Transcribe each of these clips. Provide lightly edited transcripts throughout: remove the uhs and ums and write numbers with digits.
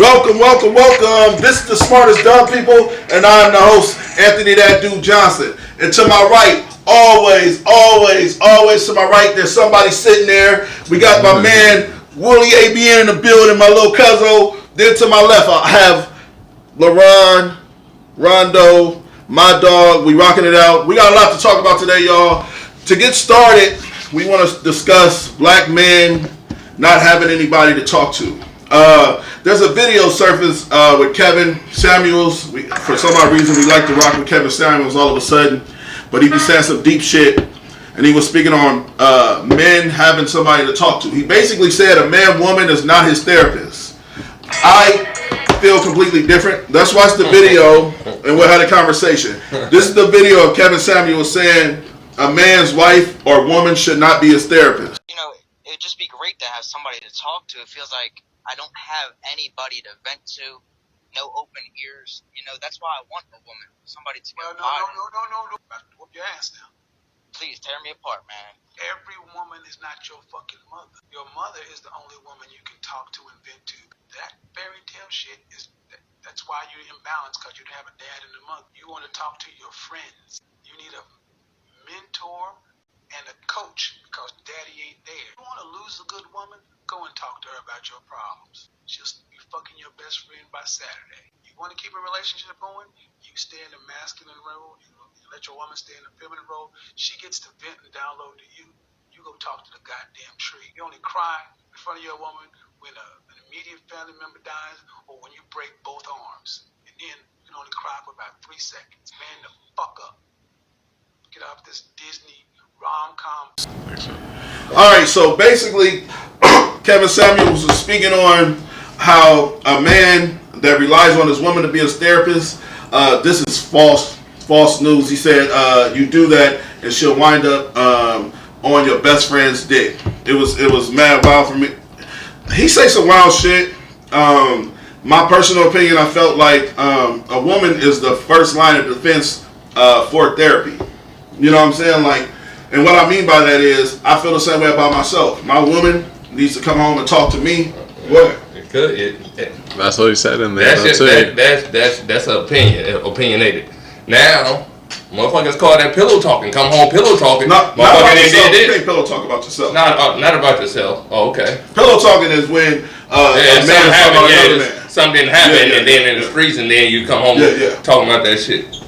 Welcome, welcome, welcome. This is the smartest dumb people, and I'm the host, Anthony That Dude Johnson. And to my right, always to my right, there's somebody sitting there. We got my man Willie ABN in the building, my little cousin. Then to my left, I have LaRon, Rondo, my dog. We rocking it out. We got a lot to talk about today, y'all. To get started, we want to discuss black men not having anybody to talk to. There's a video surfaced with Kevin Samuels. For some odd reason, we like to rock with Kevin Samuels all of a sudden, but he be saying some deep shit, and he was speaking on men having somebody to talk to. He basically said a man, woman is not his therapist. I feel completely different. Let's watch the video, and we'll have a conversation. This is the video of Kevin Samuels saying a man's wife or woman should not be his therapist. You know, it would just be great to have somebody to talk to. It feels like I don't have anybody to vent to, no open ears. You know, that's why I want a woman, somebody to No. Whoop your ass now. Please, tear me apart, man. Every woman is not your fucking mother. Your mother is the only woman you can talk to and vent to. That fairy tale shit that's why you're imbalanced, because you don't have a dad and a mother. You want to talk to your friends. You need a mentor and a coach, because daddy ain't there. You want to lose a good woman? Go and talk to her about your problems. She'll be fucking your best friend by Saturday. You want to keep a relationship going? You stay in the masculine role. You let your woman stay in the feminine role. She gets to vent and download to you. You go talk to the goddamn tree. You only cry in front of your woman when an immediate family member dies or when you break both arms. And then you can only cry for about 3 seconds. Man, the fuck up. Get off this Disney rom-com. All right, so basically, Kevin Samuels was speaking on how a man that relies on his woman to be his therapist, this is false news. He said you do that and she'll wind up on your best friend's dick. It was mad wild for me. He say some wild shit. My personal opinion, I felt like a woman is the first line of defense for therapy. You know what I'm saying? Like, and what I mean by that is, I feel the same way about myself. My woman needs to come home and talk to me. What? It could. That's what he said in there. That's opinionated. Now, motherfuckers call that pillow talking. Come home pillow talking. Not about yourself. You can't pillow talk about yourself. Not about yourself. Oh, okay. Pillow talking is when a man is talking about another man. Something didn't happen, and then in the streets, and then you come home talking about that shit.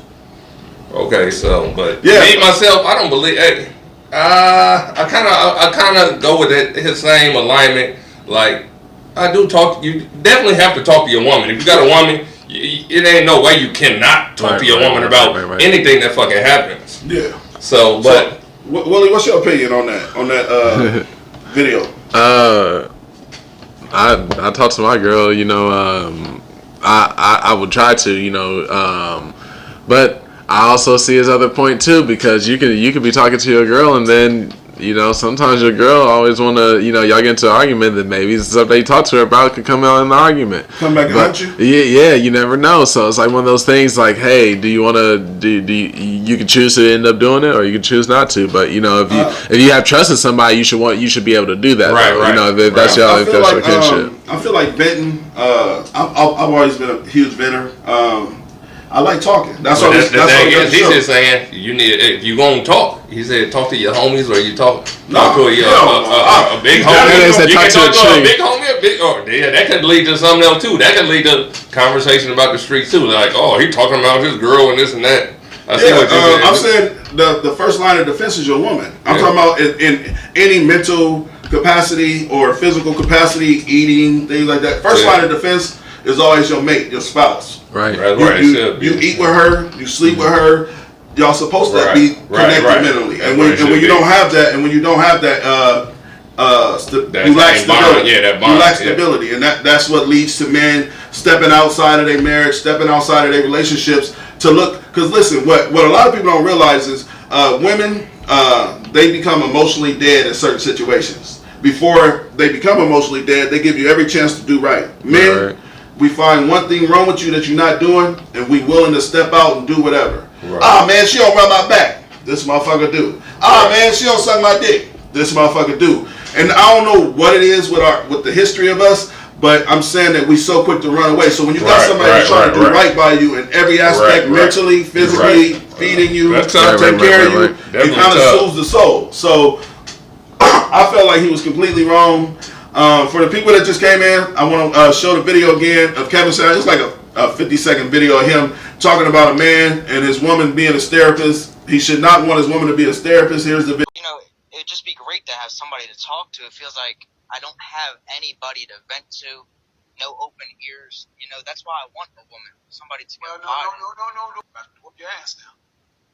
Okay, so, but me myself, I don't believe. Hey, I kind of go with his same alignment. Like, I do talk. You definitely have to talk to your woman. If you got a woman, it ain't no way you cannot talk to your woman about anything that fucking happens. Yeah. So, but Willie, what's your opinion on that video? I talked to my girl. You know, I would try to. You know, but I also see his other point too, because you could be talking to your girl and then, you know, sometimes your girl always want to, you know, y'all get into an argument that maybe something you talk to her about could come out in the argument. Come back and hunt you? Yeah, you never know. So it's like one of those things like, hey, do you want to, you can choose to end up doing it or you can choose not to. But, you know, if you have trust in somebody, you should be able to do that. Right. You know, if that's your kinship. I feel like venting, I've always been a huge venter. I like talking. That's what he's just saying. You need, if you gonna talk, he said talk to your homies or you talk to a big homie. You can talk to a big homie, that could lead to something else too. That could lead to conversation about the streets too. Like, oh, he talking about his girl and this and that. I see what you're saying. I'm saying the first line of defense is your woman. I'm talking about in any mental capacity or physical capacity, eating, things like that. First line of defense is always your mate, your spouse. Right. You eat with her, you sleep with her. Y'all supposed to be connected mentally, and when you don't have that, you lack stability. You lack stability, and that's what leads to men stepping outside of their marriage, stepping outside of their relationships to look. Because listen, what a lot of people don't realize is women they become emotionally dead in certain situations. Before they become emotionally dead, they give you every chance to do right. Men. We find one thing wrong with you that you're not doing, and we willing to step out and do whatever. Ah, man, she don't rub my back. This motherfucker do. Man, she don't suck my dick. This motherfucker do. And I don't know what it is with the history of us, But I'm saying that we so quick to run away. So when you got somebody that's trying to do right by you in every aspect, mentally, physically, feeding you, taking care of you, it kind of soothes the soul. So I felt like he was completely wrong. For the people that just came in, I want to show the video again of Kevin saying it's like a 50-second video of him talking about a man and his woman being a therapist. He should not want his woman to be a therapist. Here's the video. You know, it would just be great to have somebody to talk to. It feels like I don't have anybody to vent to. No open ears. You know, that's why I want a woman. Somebody to get No. Whoop your ass now.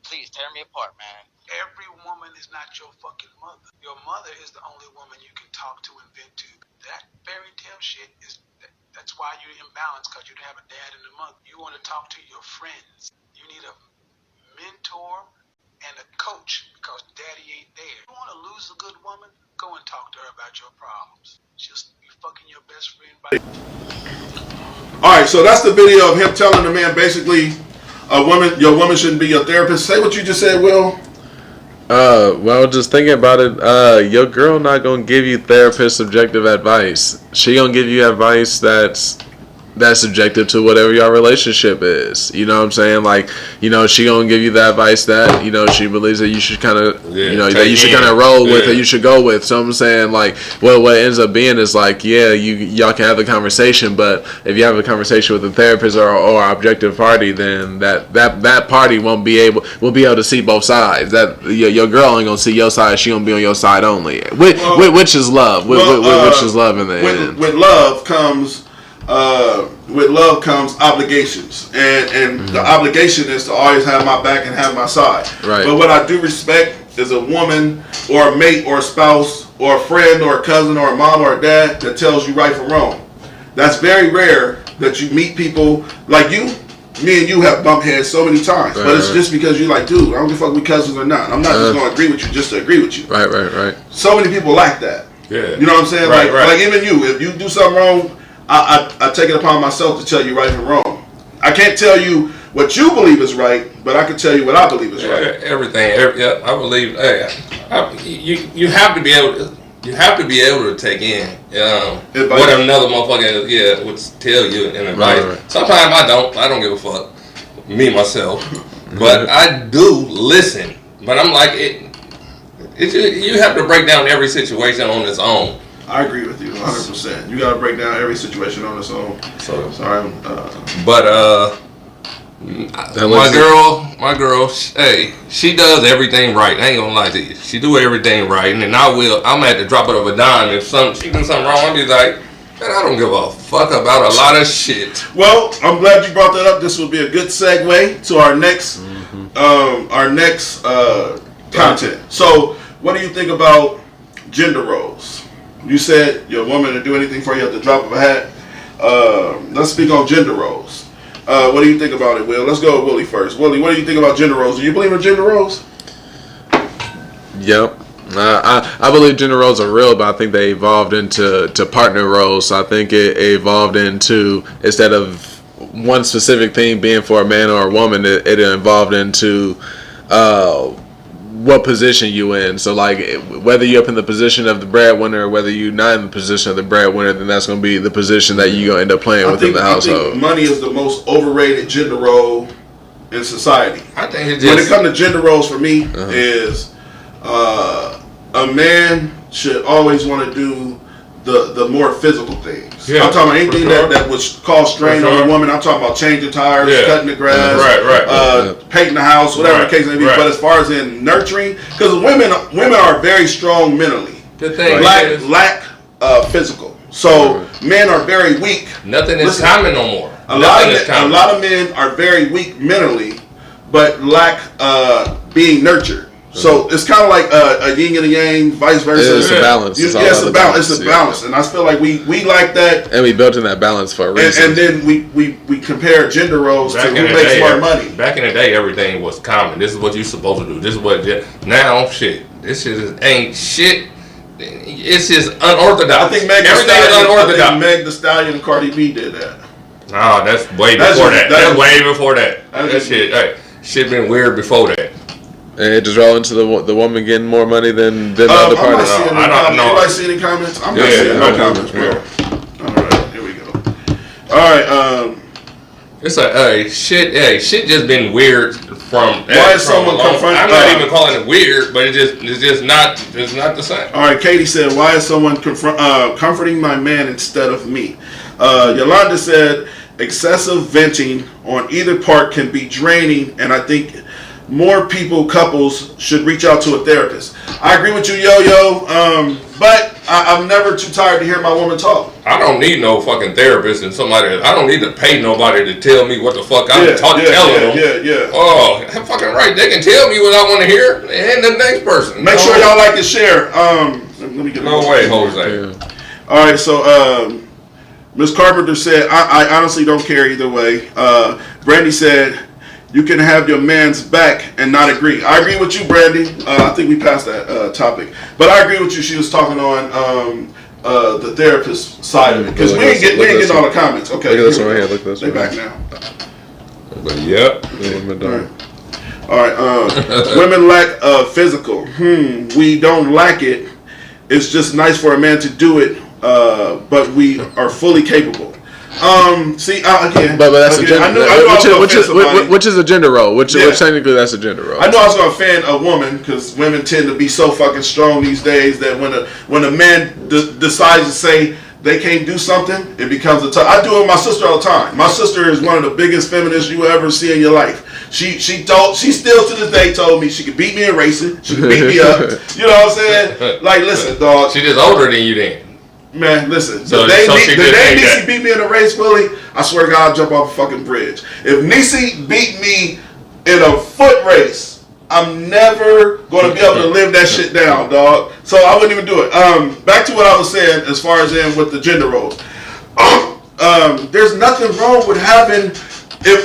Please tear me apart, man. Every woman is not your fucking mother. Your mother is the only woman you can talk to and vent to. That fairy tale shit is that's why you're imbalanced, because you don't have a dad and a mother. You want to talk to your friends. You need a mentor and a coach, because daddy ain't there. You want to lose a good woman? Go and talk to her about your problems. She'll be fucking your best friend by. Alright, so that's the video of him telling the man basically your woman shouldn't be your therapist. Say what you just said, Will. Well, just thinking about it, your girl not gonna give you therapist subjective advice. She gonna give you advice that's subjective to whatever your relationship is. You know what I'm saying? Like, you know, she gonna give you the advice that, you know, she believes that you should kind of, you know, that you should kind of roll with, or you should go with. So I'm saying, like, well, what ends up being is like, yeah, y'all can have the conversation, but if you have a conversation with a therapist or objective party, then that party won't be able to see both sides. That your girl ain't gonna see your side; she gonna be on your side only. Which is love. Which is love in the end. With love comes obligations, and the obligation is to always have my back and have my side. Right. But what I do respect is a woman or a mate or a spouse or a friend or a cousin or a mom or a dad that tells you right from wrong. That's very rare that you meet people like you. Me and you have bumped heads so many times, but it's just because you're like, dude, I don't give a fuck we cousins or not. I'm not just going to agree with you just to agree with you. Right. So many people like that. Yeah. You know what I'm saying? Like even you, if you do something wrong, I take it upon myself to tell you right from wrong. I can't tell you what you believe is right, but I can tell you what I believe is right. I believe. You have to be able to. You have to be able to take in what another motherfucker would tell you in advice. Right. Sometimes I don't give a fuck. Me myself, but I do listen. But I'm like you have to break down every situation on its own. I agree with you 100%. You gotta break down every situation on its own. So sorry. My girl, hey, she does everything right. I ain't gonna lie to you. She do everything right, and then I'm gonna have to drop it of a dime if she do something wrong. I'll be like, man, I don't give a fuck about a lot of shit. Well, I'm glad you brought that up. This will be a good segue to our next content. So, what do you think about gender roles? You said your woman to do anything for you at the drop of a hat. Let's speak on gender roles. What do you think about it, Will? Let's go with Willie first. Willie, what do you think about gender roles? Do you believe in gender roles? Yep. I believe gender roles are real, but I think they evolved into partner roles. So I think it evolved into, instead of one specific thing being for a man or a woman, it evolved into what position you in. So like whether you're up in the position of the breadwinner or whether you're not in the position of the breadwinner, then that's going to be the position that you're going to end up playing within the household. I think money is the most overrated gender role in society. I think when it comes to gender roles for me is a man should always want to do the more physical things. Yeah, I'm talking about anything that would cause strain on a woman. I'm talking about changing tires, cutting the grass, painting the house, whatever the case may be. But as far as in nurturing, because women are very strong mentally. The thing lack physical. So men are very weak. Nothing is common no more. A lot of men are very weak mentally, but lack being nurtured. So it's kind of like a yin and a yang, vice versa. It's a balance. It's a balance. It's a balance, and I feel like we like that. And we built in that balance for a reason. And then we compare gender roles to who makes more money. Back in the day, everything was common. This is what you're supposed to do. This is what now shit. This shit ain't shit. It's just unorthodox. I think Meg Thee Stallion and Cardi B did that. No, that's way before that. That's way before that. That shit been weird before that. And it just roll into the woman getting more money than the other party. I don't know. Anybody see any comments? I'm not seeing no comments, bro. All right, here All right. It's like, shit just been weird from. Why is someone confronting? I'm not even calling it weird, but it's just not the same. All right, Katie said, "Why is someone comforting my man instead of me?" Yolanda said, "Excessive venting on either part can be draining, and I think more couples should reach out to a therapist." I agree with you, Yo-Yo, but I'm never too tired to hear my woman talk. I don't need no fucking therapist and somebody. I don't need to pay nobody to tell me what the fuck I'm telling them. Yeah. Oh, I'm fucking right. They can tell me what I want to hear, and the next person. Make sure y'all like and share. Let me get no way, Jose. Yeah. All right, so Ms. Carpenter said, I honestly don't care either way. Brandy said, "You can have your man's back and not agree." I agree with you, Brandy. I think we passed that topic. But I agree with you. She was talking on the therapist side of it. Because we ain't getting all the comments. Okay. Look at this one right here. Look at this one. They back now. Yep. All right. Women lack physical. We don't lack it. It's just nice for a man to do it, but we are fully capable. See, again, but that's a gender. Which is a gender role. Which Yeah. technically that's a gender role. I know I was gonna offend a woman because women tend to be so fucking strong these days that when a man decides to say they can't do something, it becomes a tough. I do it with my sister all the time. My sister is one of the biggest feminists you will ever see in your life. She still to this day told me she could beat me in racing. She could beat me up. You know what I'm saying? Like, listen, dog. She just older than you then. Man, listen. So the day that. Niecy beat me in a race, Willie, I swear to God, I'll jump off a fucking bridge. If Niecy beat me in a foot race, I'm never going to be able to live that shit down, dog. So I wouldn't even do it. Back to what I was saying as far as with the gender roles. There's nothing wrong with having,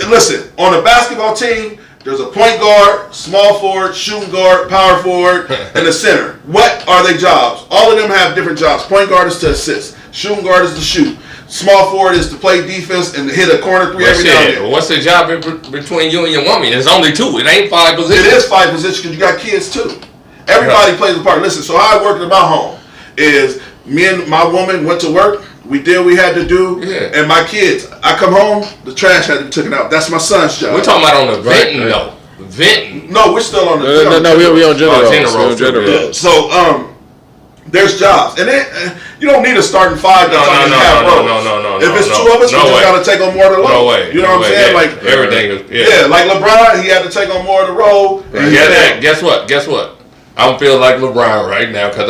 listen, on a basketball team, there's a point guard, small forward, shooting guard, power forward, and a center. What are their jobs? All of them have different jobs. Point guard is to assist. Shooting guard is to shoot. Small forward is to play defense and to hit a corner three every now and then. What's the job between you and your woman? There's only two. It ain't 5 positions. It is 5 positions because you got kids too. Everybody plays a part. Listen, so how I work in my home is me and my woman went to work. We did what we had to do, and my kids. I come home, the trash had to be taken out. That's my son's job. We're talking about on the venting, though. Venting. No, we're still on the. No, we on gender roles. So there's jobs, and then you don't need a starting 5 to fucking have roles. If it's 2 of us, we just gotta take on more of the load. No way. You know what I'm saying? Yeah. Like everything is. Like LeBron, he had to take on more of the role. Guess what? I don't feel like LeBron right now because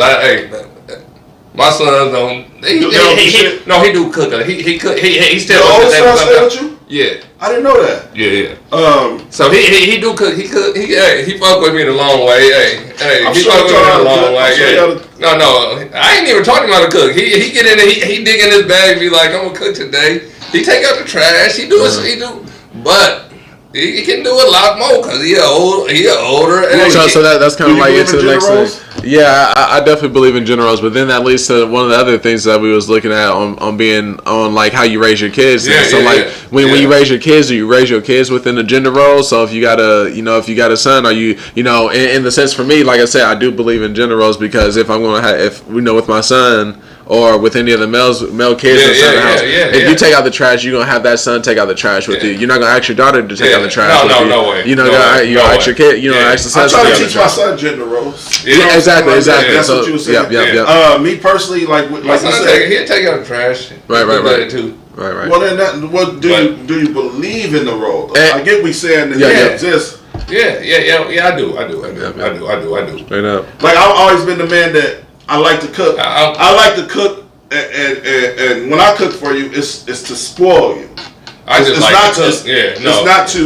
my sons don't. He do cook. He still. Your old son stay with you? Yeah. I didn't know that. Yeah. So he do cook. He fuck with me the long way. He fuck with me the long way. No. I ain't even talking about the cook. He get in there. He dig in his bag. And be like, I'm gonna cook today. He take out the trash. He do it. He do. But he can do a lot more because he older. So that's kind of like into the next thing. Yeah, I definitely believe in gender roles, but then that leads to one of the other things that we was looking at on being on like how you raise your kids. When you raise your kids, do you raise your kids within the gender role? So if you got a son, are you in the sense for me, like I said, I do believe in gender roles because if I'm gonna have with my son or with any of the male kids inside the house, if you take out the trash, you're gonna have that son take out the trash with you. You're not gonna ask your daughter to take out the trash. No way. You ask your kid. Ask the son. I try to teach my son gender roles. Exactly. That's what you were saying. Yep. Me personally, like you said, he'll take out the trash. Right. Well, then do you believe in the role? Though? I get we saying that they exist. Yeah. I do. Straight up. Like I've always been the man that I like to cook. I like to cook, and when I cook for you, it's to spoil you. It's not to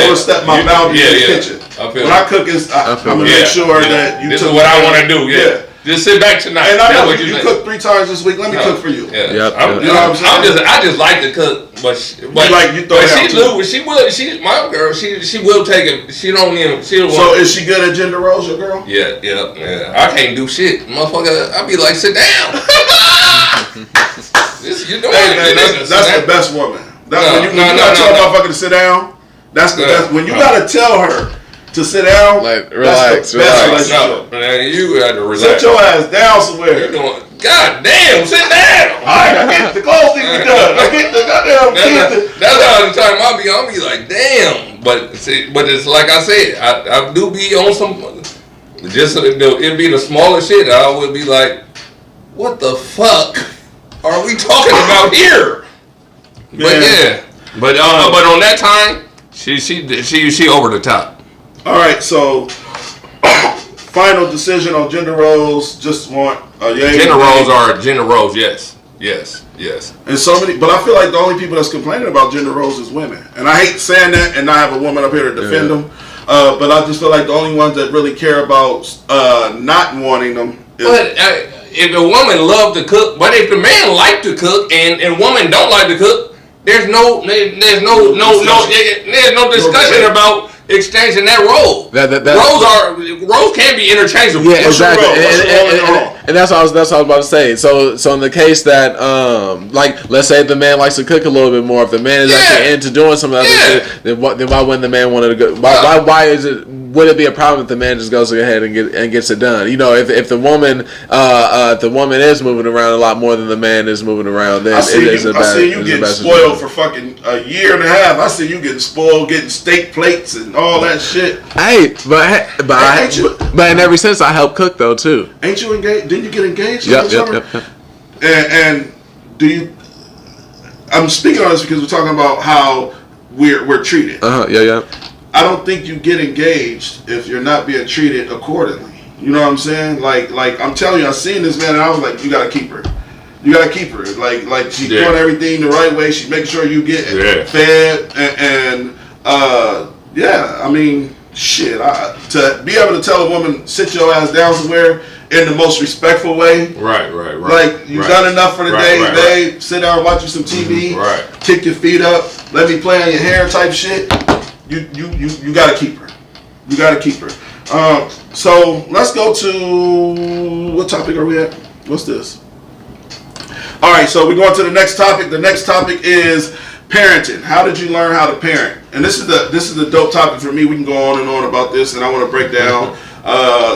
overstep my boundaries in the kitchen. When I cook, I'm gonna make sure that you. This is what I want to do. Yeah. Just sit back tonight. And I know you cook 3 times this week. Let me cook for you. Yeah. You know what I'm saying? I just like to cook, but my girl. She will take it. She don't even. So is she good at gender roles, your girl? Yeah. I can't do shit, motherfucker. I be like, sit down. That's the best woman. When you gotta tell a motherfucker to sit down, that's the best. When you gotta tell her to sit down, like relax. No, man, you got to relax. Sit your ass down somewhere. You're doing, God damn, sit down. Alright, the clothes need to be done. I get the goddamn kids. That's how the time I'll be like, damn. But it's like I said, I do be on some, just it'd be the smaller shit. I would be like, what the fuck are we talking about here? But yeah, but on that time, she over the top. All right, so final decision on gender roles. Just want gender roles are gender roles. Yes. And so many, but I feel like the only people that's complaining about gender roles is women. And I hate saying that, and I have a woman up here to defend them. But I just feel like the only ones that really care about not wanting them. But if a woman love to cook, but if the man like to cook and woman don't like to cook, there's no discussion about exchanging that role. Roles can be interchangeable. Yeah, exactly. And that's what I was about to say. So in the case that like, let's say the man likes to cook a little bit more, if the man is actually into doing some of that shit, then why wouldn't the man want to go? Would it be a problem if the man just goes ahead and gets it done? You know, if the woman is moving around a lot more than the man is moving around, then I see you getting spoiled for fucking a year and a half. I see you getting spoiled, getting steak plates and all that shit. Hey, but in every sense, I help cook though too. Ain't you engaged? Didn't you get engaged? Yep. And do you? I'm speaking on this because we're talking about how we're treated. Yeah. I don't think you get engaged if you're not being treated accordingly. You know what I'm saying? Like I'm telling you, I seen this man and I was like, you gotta keep her. You gotta keep her. Like she's doing everything the right way. She's making sure you get fed and I mean, shit. To be able to tell a woman, sit your ass down somewhere in the most respectful way. Right. Like, you've done enough for the day, babe. Sit down and watch you some TV. Kick your feet up. Let me play on your hair type shit. You gotta keep her. You gotta keep her. So let's go to, what topic are we at? What's this? All right, so we're going to the next topic. The next topic is parenting. How did you learn how to parent? And this is the dope topic for me. We can go on and on about this, and I want to break down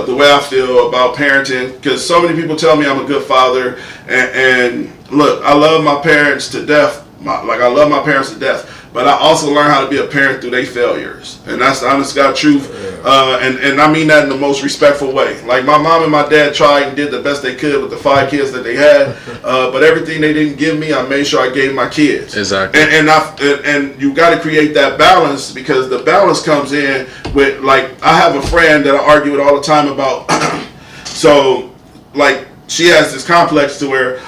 the way I feel about parenting, because so many people tell me I'm a good father, and look, I love my parents to death. I love my parents to death. But I also learned how to be a parent through their failures. And that's the honest God truth. And I mean that in the most respectful way. Like, my mom and my dad tried and did the best they could with the 5 kids that they had. But everything they didn't give me, I made sure I gave my kids. Exactly. And you got to create that balance, because the balance comes in with, like, I have a friend that I argue with all the time about. So, like, she has this complex to where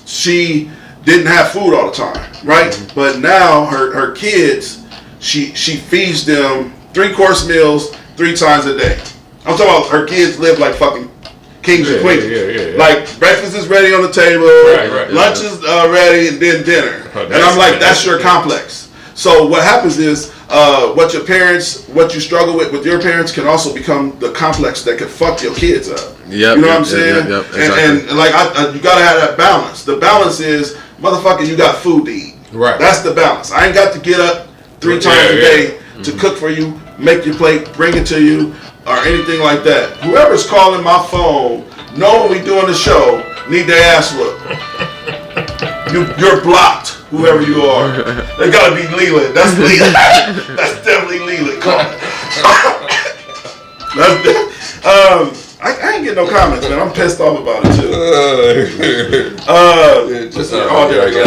she didn't have food all the time, right? Mm-hmm. But now her kids, she feeds them 3-course meals 3 times a day. I'm talking about her kids live like fucking kings and queens. Yeah. Like, breakfast is ready on the table, lunch is ready, and then dinner. And I'm like, that's your complex. So what happens is, what you struggle with your parents can also become the complex that can fuck your kids up. You know what I'm saying? Exactly. And like, you gotta have that balance. The balance is, motherfucker, you got food to eat. Right. That's the balance. I ain't got to get up 3 times a day to cook for you, make your plate, bring it to you, or anything like that. Whoever's calling my phone, knowing we doing the show, need their ass whooped. You're blocked, whoever you are. They gotta be Leland. That's Leland. That's definitely Leland. I ain't getting no comments, man. I'm pissed off about it too.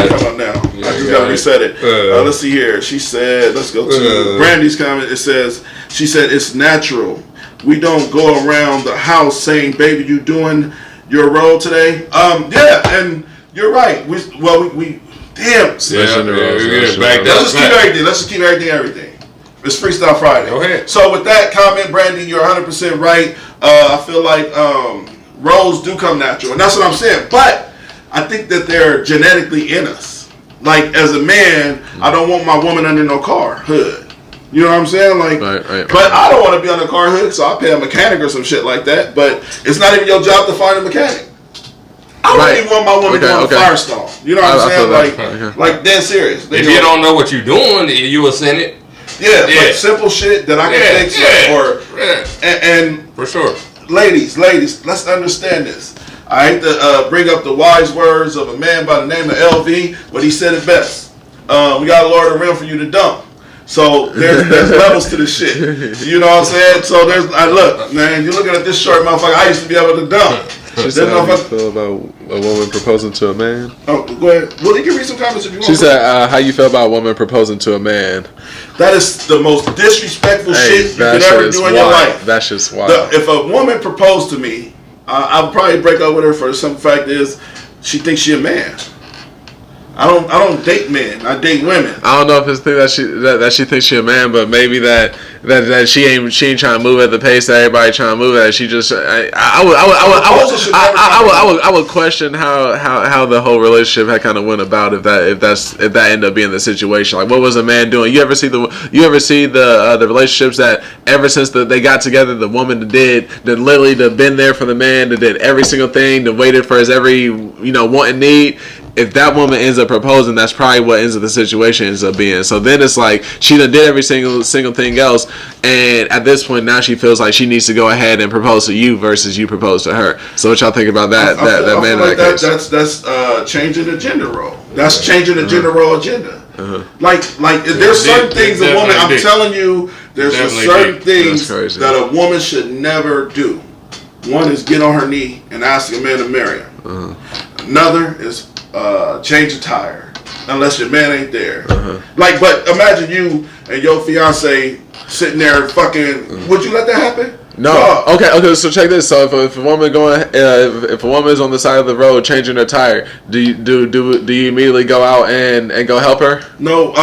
Come up now. I just gotta reset it. Let's see here. She said, let's go to Brandy's comment. It says, she said, it's natural. We don't go around the house saying, baby, you doing your role today? Yeah, and you're right. We damn. Let's just keep everything. It's Freestyle Friday. Go ahead. So with that comment, Brandy, you're 100% right. I feel like roles do come natural, and that's what I'm saying. But I think that they're genetically in us. Like, as a man, I don't want my woman under no car hood. You know what I'm saying? Like, but I don't want to be on a car hood, so I pay a mechanic or some shit like that. But it's not even your job to find a mechanic. I don't even want my woman doing a Firestone. You know what I'm saying? Like dead serious. If you don't know what you're doing, you will send it. Yeah, like simple shit that I can fix. And for sure, ladies, let's understand this. I hate to bring up the wise words of a man by the name of LV, but he said it best. We got to lower the rim for you to dunk. So there's levels to this shit. You know what I'm saying? So look, man, you're looking at this short motherfucker. I used to be able to dunk. She said, how do you feel about a woman proposing to a man? Oh, go ahead. Well, you can read some comments if you want. She said, how you feel about a woman proposing to a man? That is the most disrespectful shit you could ever do in your life. That's just wild. If a woman proposed to me, I'd probably break up with her for some fact is she thinks she a man. I don't date men. I date women. I don't know if it's the thing that she thinks she a man, but maybe that she ain't trying to move at the pace that everybody trying to move at. She just I would question how the whole relationship had kind of went about if that ended up being the situation. Like, what was a man doing? You ever see the relationships that ever since they got together, the woman that literally been there for the man, that did every single thing, that waited for his every want and need. If that woman ends up proposing, that's probably what ends up the situation ends up being. So then it's like she done did every single thing else, and at this point now she feels like she needs to go ahead and propose to you versus you propose to her. So what y'all think about that? I man feel in that case? That's changing the gender role. That's changing the gender role agenda. Like there's certain things a woman. I'm telling you, there's certain things that a woman should never do. One is get on her knee and ask a man to marry her. Another is change a tire unless your man ain't there. But imagine you and your fiance sitting there fucking. Would you let that happen? No. Okay. So check this. So if a woman if a woman is on the side of the road changing her tire, do you immediately go out and go help her? No.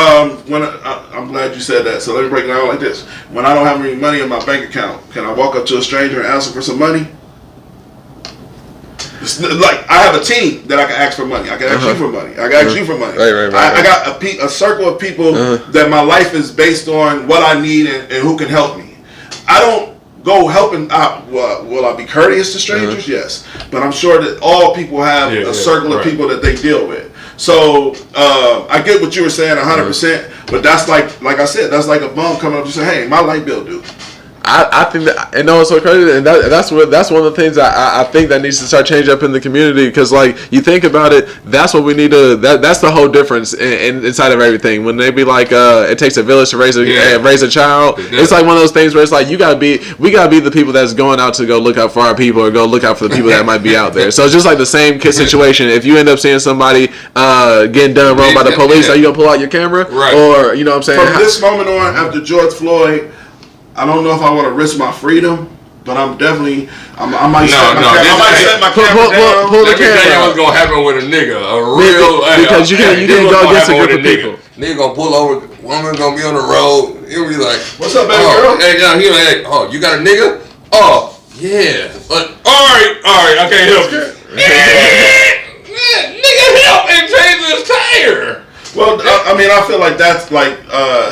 When I'm glad you said that. So let me break it down like this. When I don't have any money in my bank account, can I walk up to a stranger and ask him for some money? Like, I have a team that I can ask for money. I can ask you for money. I can ask you for money. Right. I got a circle of people that my life is based on what I need and who can help me. I don't go helping out. Will I be courteous to strangers? Yes. But I'm sure that all people have a circle of people that they deal with. So I get what you were saying 100%. But that's like I said, that's like a bum coming up and saying, hey, my light bill due. I think that, and no, it's so crazy, and that's one of the things I think that needs to start changing up in the community, because like you think about it, that's what we need to. That's the whole difference inside of everything. When they be like, it takes a village to raise a child. It's like one of those things where it's like we gotta be the people that's going out to go look out for our people or go look out for the people that might be out there. So it's just like the same situation. If you end up seeing somebody getting done wrong by the police, are you gonna pull out your camera? Right. Or you know what I'm saying? From this moment on, after George Floyd, I don't know if I want to risk my freedom, but I might set my camera down. Pull the camera. Let me tell you what's gonna happen with a nigga. Because you can go against a group of people. Nigga gonna pull over. Woman gonna be on the road. He'll be like, "What's up, baby girl?" Hey, he like, "Oh, you got a nigga? Oh, yeah. But all right, I can't help you. Nigga, help and change his tire." Well, I mean, I feel like that's like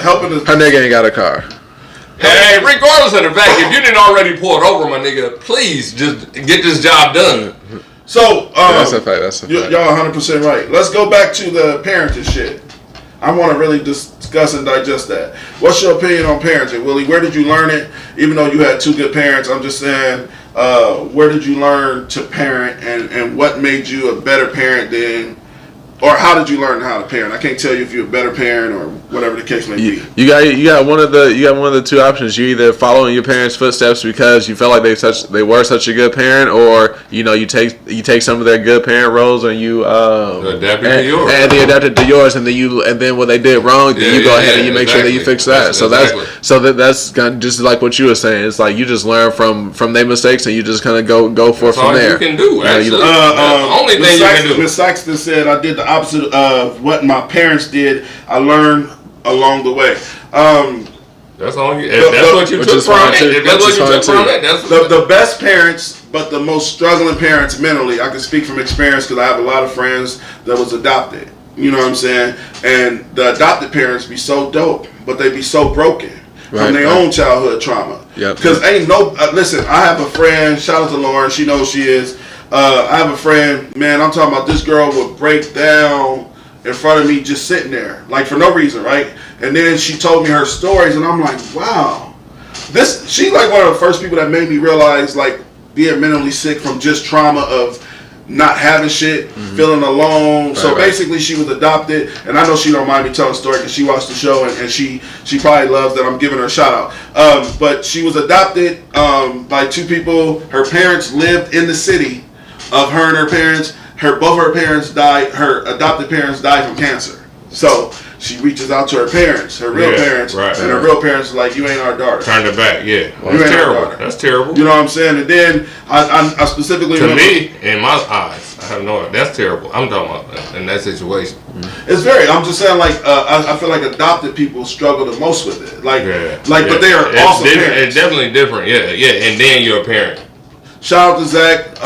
helping. Her nigga ain't got a car. Hey, regardless of the fact, if you didn't already pull it over, my nigga, please just get this job done. So, that's a fact. Y'all 100% right. Let's go back to the parenting shit. I want to really discuss and digest that. What's your opinion on parenting, Willie? Where did you learn it? Even though you had two good parents, I'm just saying, where did you learn to parent, and what made you a better parent than? Or how did you learn how to parent? I can't tell you if you're a better parent or whatever the case may be. You got one of the two options. You either follow in your parents' footsteps because you felt like they were such a good parent, or you take some of their good parent roles and you adapt it to yours. And they adapted to yours, and then when they did wrong, then you go ahead and you make sure that you fix that. That's kind of just like what you were saying. It's like you just learn from their mistakes and you just kind of go for from there. That's all you can do. Actually, only thing you can do. Miss Saxton said, "I did the opposite of what my parents did. I learned along the way." That's all you. That's what you took from it. That's what you took from it. That's the best parents, but the most struggling parents mentally. I can speak from experience because I have a lot of friends that was adopted. You know what I'm saying? And the adopted parents be so dope, but they be so broken from their own childhood trauma. Because ain't no listen. I have a friend. Shout out to Lauren. She knows she is. I have a friend, man, I'm talking about this girl would break down in front of me just sitting there, like for no reason, right? And then she told me her stories, and I'm like, wow. She's like one of the first people that made me realize, like, being mentally sick from just trauma of not having shit, feeling alone. So basically, she was adopted, and I know she don't mind me telling the story because she watched the show, and she probably loves that I'm giving her a shout out. But she was adopted by two people. Her parents lived in the city of her and her parents. Both her parents died. Her adopted parents died from cancer. So she reaches out to her parents, her real parents, and her real parents are like, "You ain't our daughter." Turned it back, yeah. Well, you ain't terrible. That's terrible. You know what I'm saying? And then I specifically to me, in my eyes, I have no idea. That's terrible. I'm talking about in that situation. It's very. I'm just saying, like I feel like adopted people struggle the most with it. But they are awesome parents. It's definitely different. Yeah. And then you're a parent. Shout out to Zach.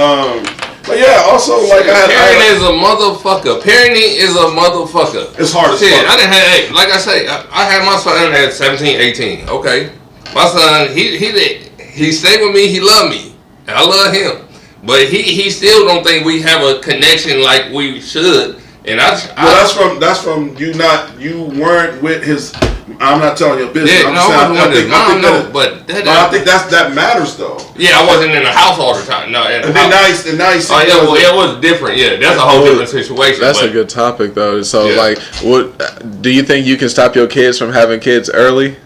But yeah, also like parenting is a motherfucker. Parenting is a motherfucker. It's hard as fuck. I didn't have, like I say, I had my son at 17, 18. Okay, my son, he stayed with me. He loved me. I love him, but he still don't think we have a connection like we should. And that's from you weren't with his. I'm not telling your business. Yeah, but I think that matters though. Yeah, I wasn't in the house all the time. No, and then now you see. It was different. Yeah, that's a whole different situation. That's a good topic though. So what do you think you can stop your kids from having kids early?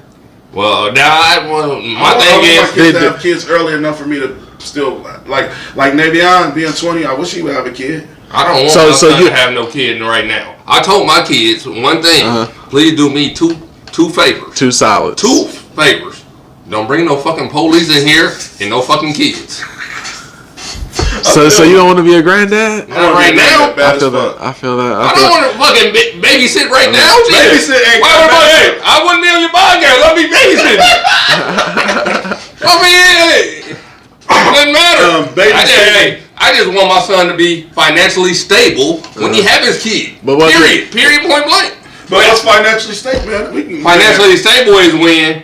Well, my thing is, my kids to have kids early enough for me to still like Navion being 20. I wish he would have a kid. I don't want my son to have no kid right now. I told my kids one thing: please do me two favors. 2 solids. 2 favors. Don't bring no fucking police in here and no fucking kids. So you don't want to be a granddad? Not right now. I feel that. I don't want to fucking babysit right now. Babysit ain't good. I wouldn't be on your podcast. I'll be babysitting. Doesn't matter. I just want my son to be financially stable when he have his kid. Period. Point blank. But what's financially stable, man? Financially stable is when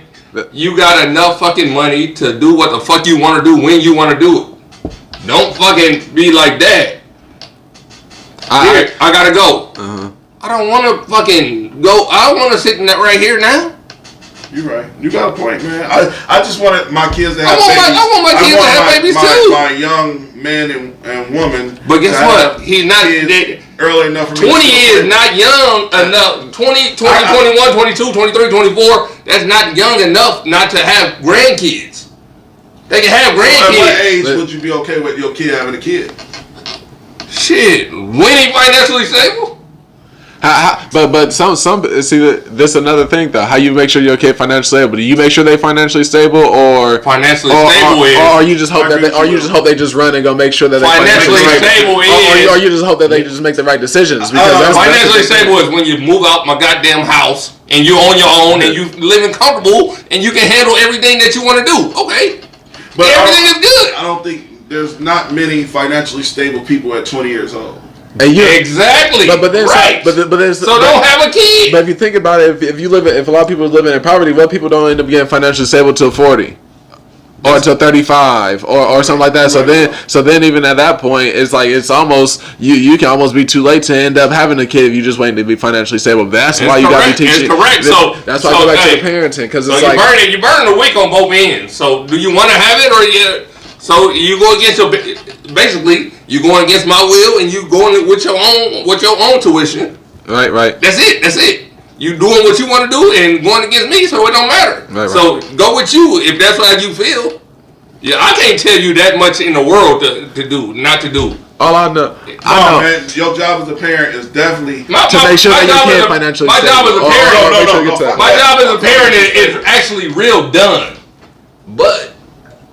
you got enough fucking money to do what the fuck you want to do when you want to do it. Don't fucking be like that. I gotta go. I don't want to fucking go. I want to sit in that right here now. You're right. You got a point, man. I just wanted my kids to have babies. I want my kids to have babies too. My young man and woman. But guess what? He's not early enough for me. 20 is not young enough. 20, 21, 22, 23, 24. That's not young enough not to have grandkids. They can have grandkids. At what age would you be okay with your kid having a kid? Shit. When he financially stable? But some see this another thing though. How you make sure your kid financially stable? Do you make sure they financially stable or financially stable is? Or you just hope they just run and go make sure that they financially stable is? Or you just hope that they just make the right decisions? Because financially stable is when you move out my goddamn house and you're on your own and you living comfortable and you can handle everything that you want to do. Okay, but everything is good. I don't think there's not many financially stable people at 20 years old. Exactly. But then, right. But don't have a kid. But if you think about it, if a lot of people are living in poverty, what people don't end up getting financially stable till 40, or until 35, or something like that. So then even at that point, it's like it's almost you can almost be too late to end up having a kid if you just waiting to be financially stable. That's why you got to be teaching. It's correct. That's why I go back to the parenting because it's like you burn the wick on both ends. So do you want to have it or you? So you go against basically you going against my will and you going with your own tuition. Right. That's it. You doing what you want to do and going against me, so it don't matter. Right. So go with you if that's how you feel. Yeah, I can't tell you that much in the world to do, not to do. All I know, man, your job as a parent is definitely to make sure that your kid financially my stable. Job as a parent, my job as a parent is actually real done, but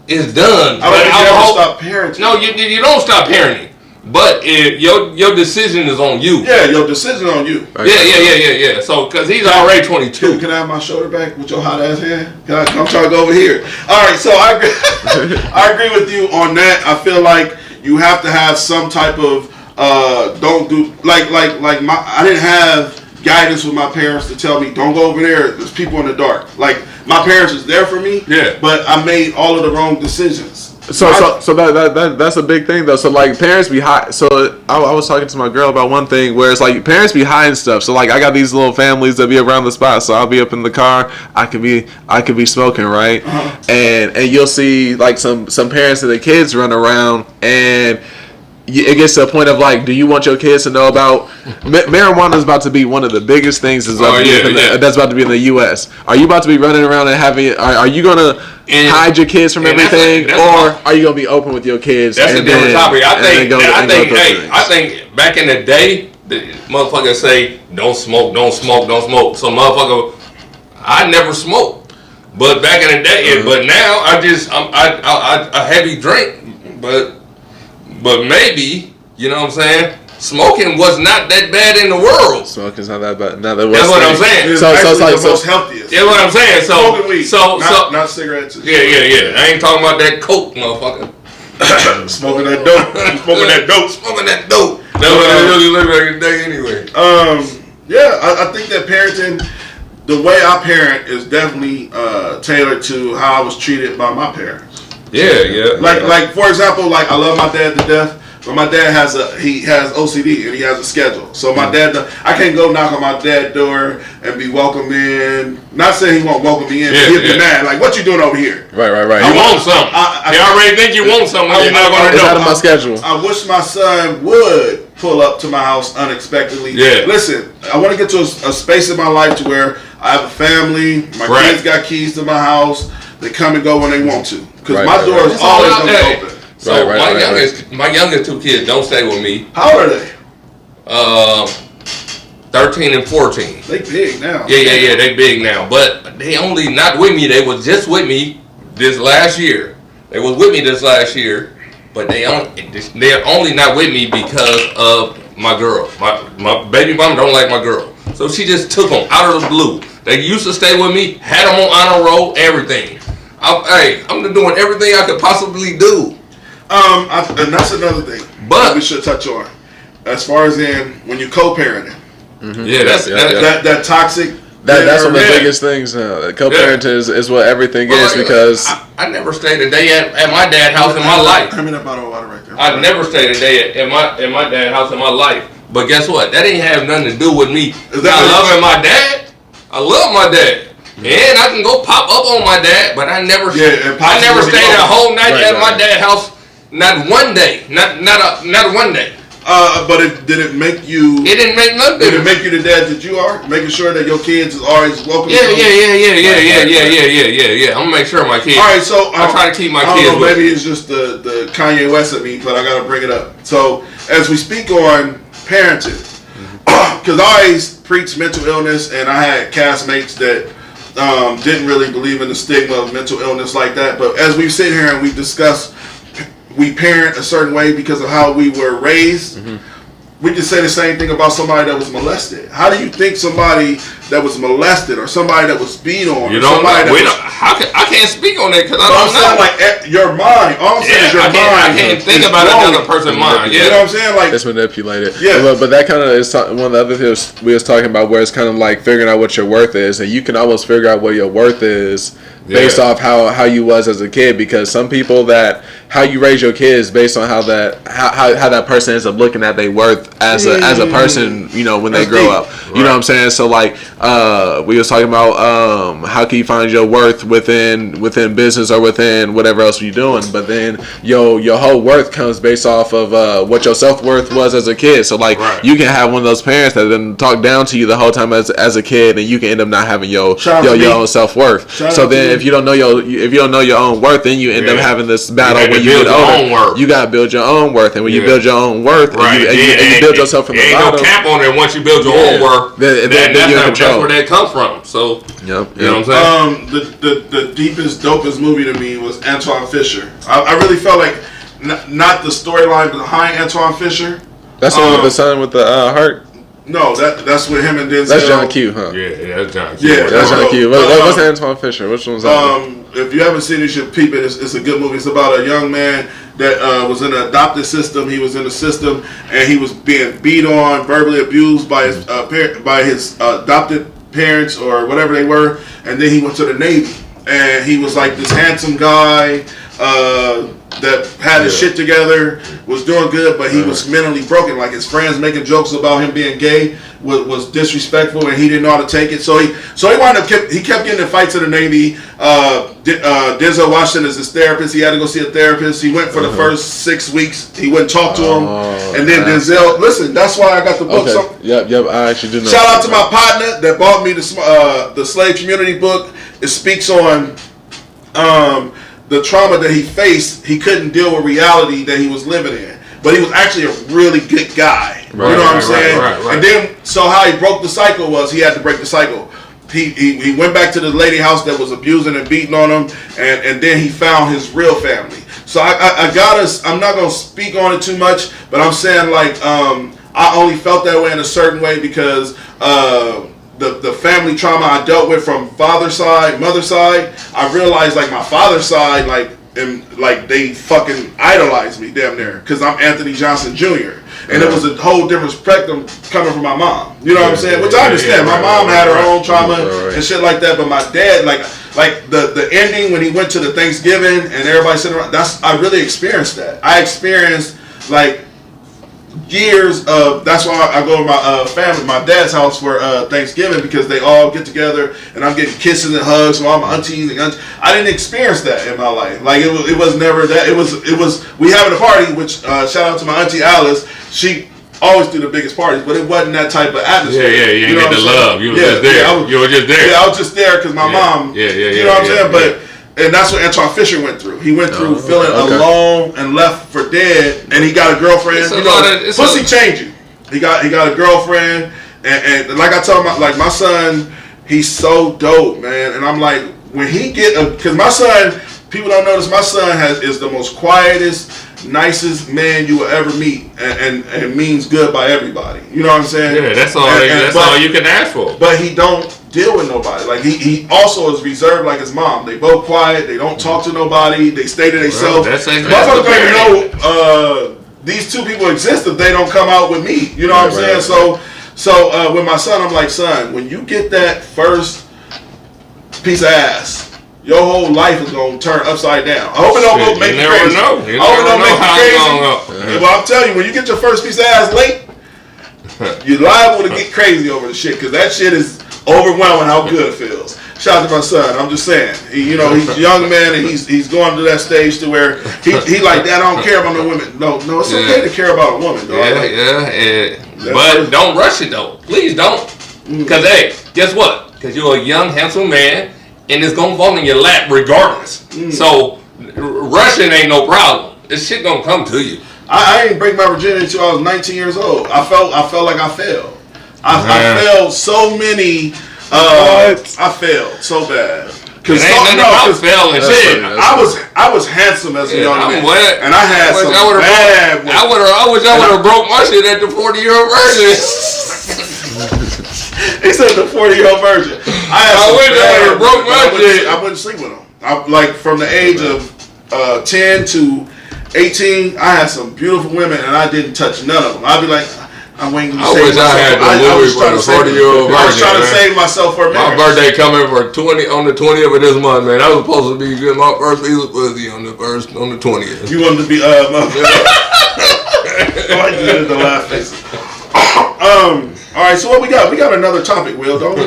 it's done. I don't ever stop parenting. No, you don't stop parenting. But your decision is on you. Yeah, your decision on you. Yeah. So, because he's already 22. Can I have my shoulder back with your hot ass hand? I'm trying to go over here. All right, so I agree with you on that. I feel like you have to have some type of don't do I didn't have guidance with my parents to tell me don't go over there. There's people in the dark. Like my parents was there for me. Yeah. But I made all of the wrong decisions. So that's a big thing though. So like parents be hiding. So I was talking to my girl about one thing where it's like parents be hiding stuff. So like I got these little families that be around the spot. So I'll be up in the car. I could be smoking, right? And you'll see like some parents and the kids run around and it gets to a point of like, do you want your kids to know about marijuana is about to be one of the biggest things that's about to be in the U.S. Are you about to be running around and having? Are you gonna hide your kids from everything, or are you gonna be open with your kids? That's a different topic. I think back in the day, the motherfuckers say don't smoke. So motherfucker, I never smoked. But back in the day, but now I heavy drink, but maybe, you know what I'm saying? Smoking was not that bad in the world. Smoking's not that bad. That's what I'm saying. So it's like the most healthiest. That's what I'm saying. So smoking weed, not cigarettes. Yeah. I ain't talking about that coke, motherfucker. Smoking that dope. Smoking that dope. That's what I really live back in the day anyway. I think that parenting, the way I parent is definitely tailored to how I was treated by my parents. Yeah. Like for example, like I love my dad to death, but my dad has OCD and he has a schedule. So my dad, I can't go knock on my dad's door and be welcomed in. Not saying he won't welcome me in, but he'll be mad. Like, what you doing over here? Right. You want something. They already think you want something. You're not going to know. It's out of my schedule. I wish my son would pull up to my house unexpectedly. Yeah. Listen, I want to get to a space in my life to where I have a family. My kids got keys to my house. They come and go when they want to. Because my door is always going to be open. So my youngest two kids don't stay with me. How old are they? 13 and 14. They big now. Yeah, they big now. But they only not with me. They was just with me this last year. They was with me this last year, but they're only not with me because of my girl. My baby mama don't like my girl, so she just took them out of the blue. They used to stay with me, had them on honor roll, everything. I'm doing everything I could possibly do. And that's another thing. But we should touch on, as far as in when you co-parenting. Mm-hmm. Yeah, that toxic. That's one of the biggest things. Co-parenting is what everything is because I never stayed a day at my dad's house in my life. I mean, that bottle of water right there. I never stayed a day at my dad's house in my life. But guess what? That ain't have nothing to do with me. I love my dad. And I can go pop up on my dad, but I never stayed a whole night at my dad's house. Not one day. Not one day. But did it make you? It didn't make nothing. Did it make you the dad that you are? Making sure that your kids is always welcome. Yeah. I'm gonna make sure my kids. All right, so I try to keep my kids. I don't know, maybe it's just the Kanye West of me, but I gotta bring it up. So as we speak on parenting, because I always preach mental illness, and I had castmates that didn't really believe in the stigma of mental illness like that. But as we sit here and we discuss, we parent a certain way because of how we were raised. We can say the same thing about somebody that was molested. How do you think somebody that was molested or somebody that was beat on? I can't speak on that because I don't know. Like your mind. All I'm saying is your mind. I can't think about another person's mind. You know what I'm saying? Like it's manipulated. Yeah. But that kind of is one of the other things we was talking about, where it's kind of like figuring out what your worth is, and you can almost figure out what your worth is based off how you was as a kid. Because some people that how you raise your kids based on how that person ends up looking at their worth as a person, you know, when they grow up. You know what I'm saying? So like we was talking about how can you find your worth within business or within whatever else you're doing, but then your whole worth comes based off of what your self-worth was as a kid. So like you can have one of those parents that then talk down to you the whole time as a kid, and you can end up not having your own self-worth. So then if you don't know your own worth, then you end up having this battle when you get older. You gotta build your own worth, and when you build your own worth, and you build yourself from the bottom. Ain't no cap on it once you build your own worth. That's where that comes from. So you know what I'm saying. The deepest, dopest movie to me was Antoine Fisher. I really felt like not the storyline behind Antoine Fisher. That's the one with the son with the heart. No, that's with him and Denzel. That's John Q, huh? Yeah, that's John Q. Yeah, that's John Q. What's Antoine Fisher? Which one's that? If you haven't seen it, you should peep it. It's a good movie. It's about a young man that was in an adopted system. He was in the system, and he was being beat on, verbally abused by his adopted parents or whatever they were. And then he went to the Navy, and he was like this handsome guy. that had his shit together, was doing good, but he was mentally broken. Like his friends making jokes about him being gay was disrespectful, and he didn't know how to take it. So he wound up kept getting in fights in the Navy. Denzel Washington is his therapist. He had to go see a therapist. He went for the first 6 weeks. He wouldn't talk to him, and then Denzel. Listen, that's why I got the book. Okay. Yep. I actually do know. Shout out to my partner that bought me the Slave Community book. It speaks on the trauma that he faced. He couldn't deal with reality that he was living in, but he was actually a really good guy. Right, you know what I'm saying? Right. And then, so how he broke the cycle was he had to break the cycle. He went back to the lady house that was abusing and beating on him, and then he found his real family. So I'm not gonna speak on it too much, but I'm saying like I only felt that way in a certain way because the family trauma I dealt with from father's side, mother's side, I realized like my father's side, like they fucking idolized me damn near because I'm Anthony Johnson Jr. And it was a whole different spectrum coming from my mom. You know what I'm saying? Which I understand. My mom had her own trauma and shit like that, but my dad, like the ending when he went to the Thanksgiving and everybody sitting around, I really experienced that. I experienced like years of, that's why I go to my family, my dad's house for Thanksgiving, because they all get together and I'm getting kisses and hugs from all my aunties and aunties. I didn't experience that in my life. Like it was never that. It was we having a party, which shout out to my auntie Alice. She always do the biggest parties, but it wasn't that type of atmosphere. Yeah. You get the love. You were just there. You were just there. Yeah, I was just there because my mom. You know what I'm saying? But. And that's what Antoine Fisher went through. He went through feeling alone and left for dead, and he got a girlfriend. Pussy change you. He got a girlfriend, and like I told my son, he's so dope, man. And I'm like, when he because my son, people don't notice, my son is the most quietest, nicest man you will ever meet, and means good by everybody. You know what I'm saying? Yeah, that's all. That's all you can ask for. But he don't deal with nobody. Like he also is reserved like his mom. They both quiet. They don't talk to nobody. They stay to themselves. Motherfuckers don't even know these two people exist if they don't come out with me. You know what I'm saying? So with my son, I'm like, son, when you get that first piece of ass, your whole life is gonna turn upside down. I hope it don't go make you crazy. I hope it don't make you crazy. Well, I'm telling you, when you get your first piece of ass late, you're liable to get crazy over the shit, because that shit is overwhelming how good it feels. Shout out to my son. I'm just saying, he's a young man, and he's going to that stage to where he like, Dad, I don't care about no women. No, it's okay to care about a woman, dog. But don't rush it though. Please don't. Because hey, guess what? Because you're a young, handsome man, and it's gonna fall in your lap regardless. So rushing ain't no problem. This shit gonna come to you. I didn't break my virginity until I was 19 years old. I felt like I failed. I failed so many. I failed so bad. Cause failing shit. I was handsome as a young man, and I had some bad. I wish I would have broke my shit at the 40-year-old virgin. He said the 40-year-old virgin. I wish I would have broke my shit. I wouldn't sleep with him. Like from the age of 10 to 18, I had some beautiful women, and I didn't touch none of them. I'd be like, I'm waiting to save myself. I was trying to save 40-year-old virgin. I was trying to save myself for a marriage. My birthday coming on the 20th of this month, man. I was supposed to be getting my first piece of pussy on the 20th. You wanted to be I did the laugh face. All right, so what we got? We got another topic, Will, don't we?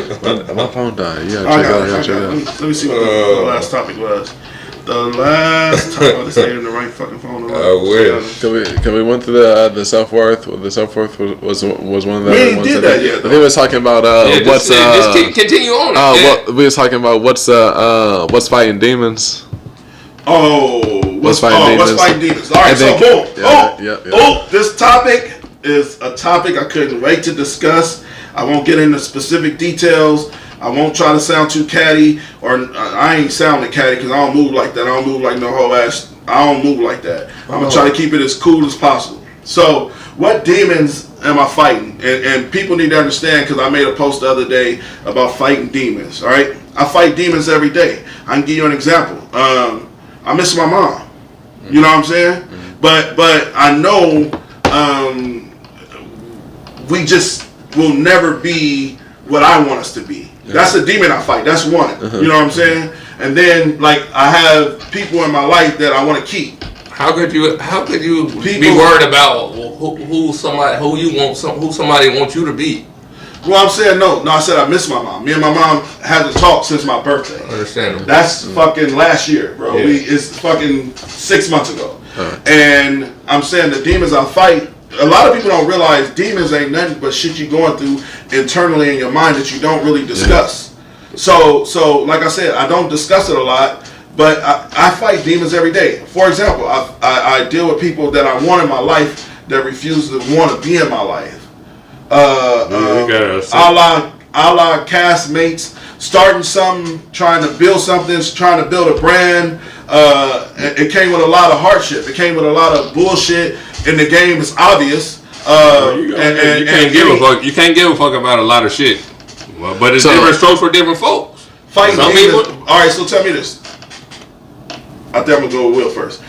My phone died. Yeah, check it out. Let me see what the last topic was. The last time, this ain't in the right fucking phone. Can we went through the self-worth? The self-worth was one of the. We ain't did that yet. I think we was talking about just continue on. We was talking about what's fighting demons. What's fighting demons? All right, so boom. This topic is a topic I couldn't wait to discuss. I won't get into specific details. I won't try to sound too catty, or I ain't sounding catty because I don't move like that. I don't move like no whole ass. I don't move like that. I'm gonna try to keep it as cool as possible. So, what demons am I fighting? And people need to understand, because I made a post the other day about fighting demons. All right, I fight demons every day. I can give you an example. I miss my mom. You know what I'm saying? But I know we just will never be what I want us to be. That's a demon I fight. That's one. You know what I'm saying? And then, like, I have people in my life that I want to keep. How could you be worried about who somebody wants you to be? Well, I'm saying no. I said I miss my mom. Me and my mom haven't talked since my birthday. Understandable. That's fucking last year, bro. Yeah. It's fucking 6 months ago. And I'm saying the demons I fight. A lot of people don't realize demons ain't nothing but shit you going through internally in your mind that you don't really discuss. So like I said, I don't discuss it a lot. But I fight demons every day. For example, I deal with people that I want in my life that refuse to want to be in my life. A la castmates, starting something, trying to build something, trying to build a brand. It came with a lot of hardship. It came with a lot of bullshit. In the game, it's obvious. You can't give a fuck. You can't give a fuck about a lot of shit. Well, but it's different strokes for different folks. Fighting demons. All right, so tell me this. I think I'm gonna go with Will first.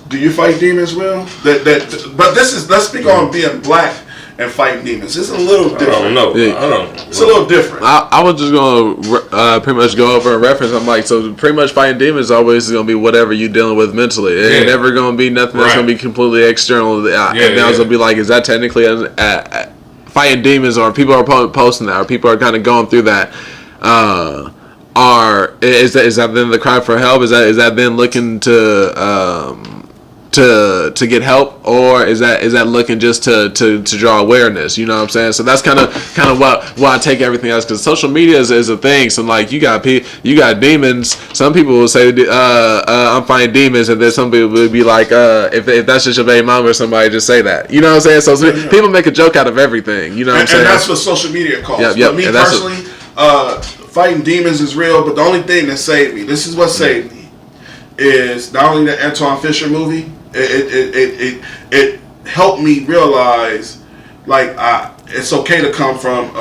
Do you fight demons, Will? But let's speak on being black and fighting demons. It's a little different. I don't know. Yeah. I don't know. It's a little different. I was just gonna pretty much go over a reference. I'm like, so pretty much fighting demons always is gonna be whatever you're dealing with mentally. It ain't never gonna be nothing that's gonna be completely external. And now it's gonna be like, is that technically fighting demons, or people are posting that, or people are kind of going through that? Is that then the cry for help? Is that then looking to get help, or is that looking just to draw awareness? You know what I'm saying? So that's kind of what I take everything else, because social media is a thing. So like you got demons. Some people will say I'm fighting demons, and then some people will be like if that's just your baby mama or somebody, just say that. You know what I'm saying? So people make a joke out of everything. You know what I'm saying? And that's what social media calls. Yep. But me personally, fighting demons is real. But the only thing that saved me, this is what saved me, is not only the Antoine Fisher movie. It helped me realize, like, it's okay to come from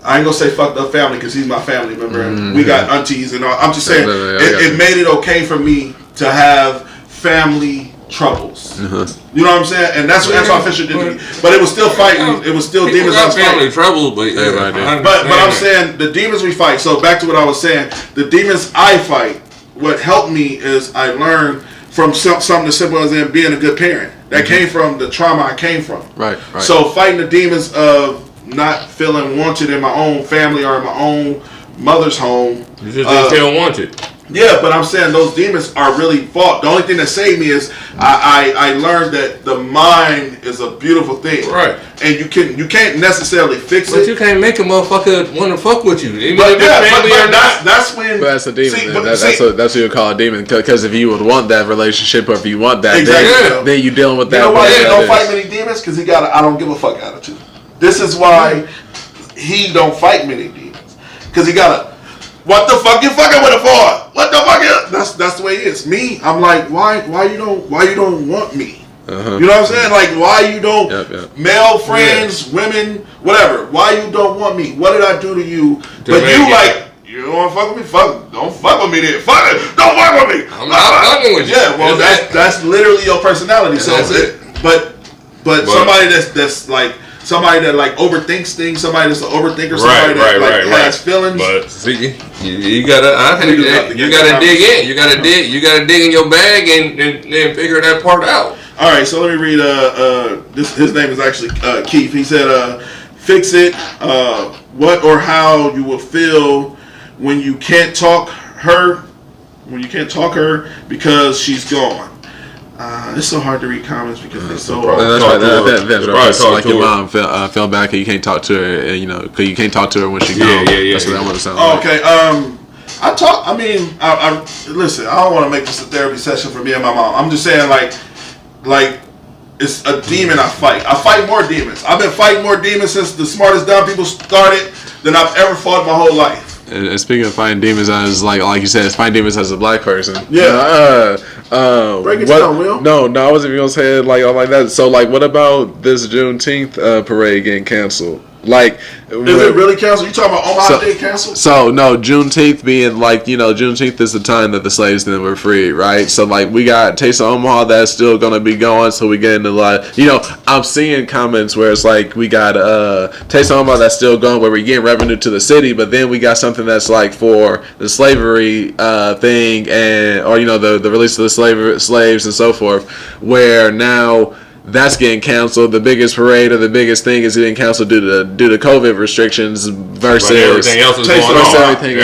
I ain't gonna say fucked up family, because he's my family member and we got aunties and all. I'm just saying it made it okay for me to have family troubles. You know what I'm saying? And that's what Antoine Fisher did to me. But it was still fighting. It was still demons I was fighting. Trouble, but I'm saying the demons we fight. So back to what I was saying, the demons I fight. What helped me is I learned from something as simple as being a good parent. That came from the trauma I came from. Right. So fighting the demons of not feeling wanted in my own family or in my own mother's home. You just didn't feel wanted. Yeah, but I'm saying those demons are really fought. The only thing that saved me is I learned that the mind is a beautiful thing. Right. And you can't necessarily fix it. But you can't make a motherfucker want to fuck with you. That's when. But that's a demon. That's what you call a demon. Because if you would want that relationship, or if you want that, then you're dealing with that. You know why he don't fight many demons? Because he got a I don't give a fuck attitude. This is why he don't fight many demons. Because he got a what the fuck you fucking with it for? What the fuck? That's the way it is. Me, I'm like, why you don't want me? You know what I'm saying? Like, why you don't male friends, women, whatever? Why you don't want me? What did I do to you? But you like, you don't want to fuck with me? Don't fuck with me then. Fuck it. Don't fuck with me. I'm not fucking with you. Yeah, well, that's literally your personality. So, but somebody that's like. Somebody that like overthinks things, somebody that's an overthinker, somebody that has feelings. But see, you gotta dig in. You gotta dig in your bag and figure that part out. All right, so let me read. His name is actually Keith. He said, "Fix it. What or how you will feel when you can't talk her because she's gone." It's so hard to read comments because they're so. That's right. So like your mom fell back and you can't talk to her, because you can't talk to her when she's gone. Yeah. That's what that one sounds like. Okay. I listen. I don't want to make this a therapy session for me and my mom. I'm just saying, like it's a demon I fight. I fight more demons. I've been fighting more demons since the smartest dumb people started than I've ever fought my whole life. And speaking of fighting demons, as like you said, it's fighting demons as a black person. Yeah. Break it down, Will. No, I wasn't even gonna say it like that. So like, what about this Juneteenth parade getting canceled? Like, is it really canceled? You talking about Omaha Day canceled? So no, Juneteenth being like, Juneteenth is the time that the slaves then were freed, right? So like we got Taste of Omaha that's still gonna be going. So we get into I'm seeing comments where it's like we got Taste of Omaha that's still going, where we get revenue to the city, but then we got something that's like for the slavery thing the release of the slaves and so forth, where now that's getting canceled. The biggest parade or the biggest thing is getting canceled due to COVID restrictions versus everything else is going on. Everything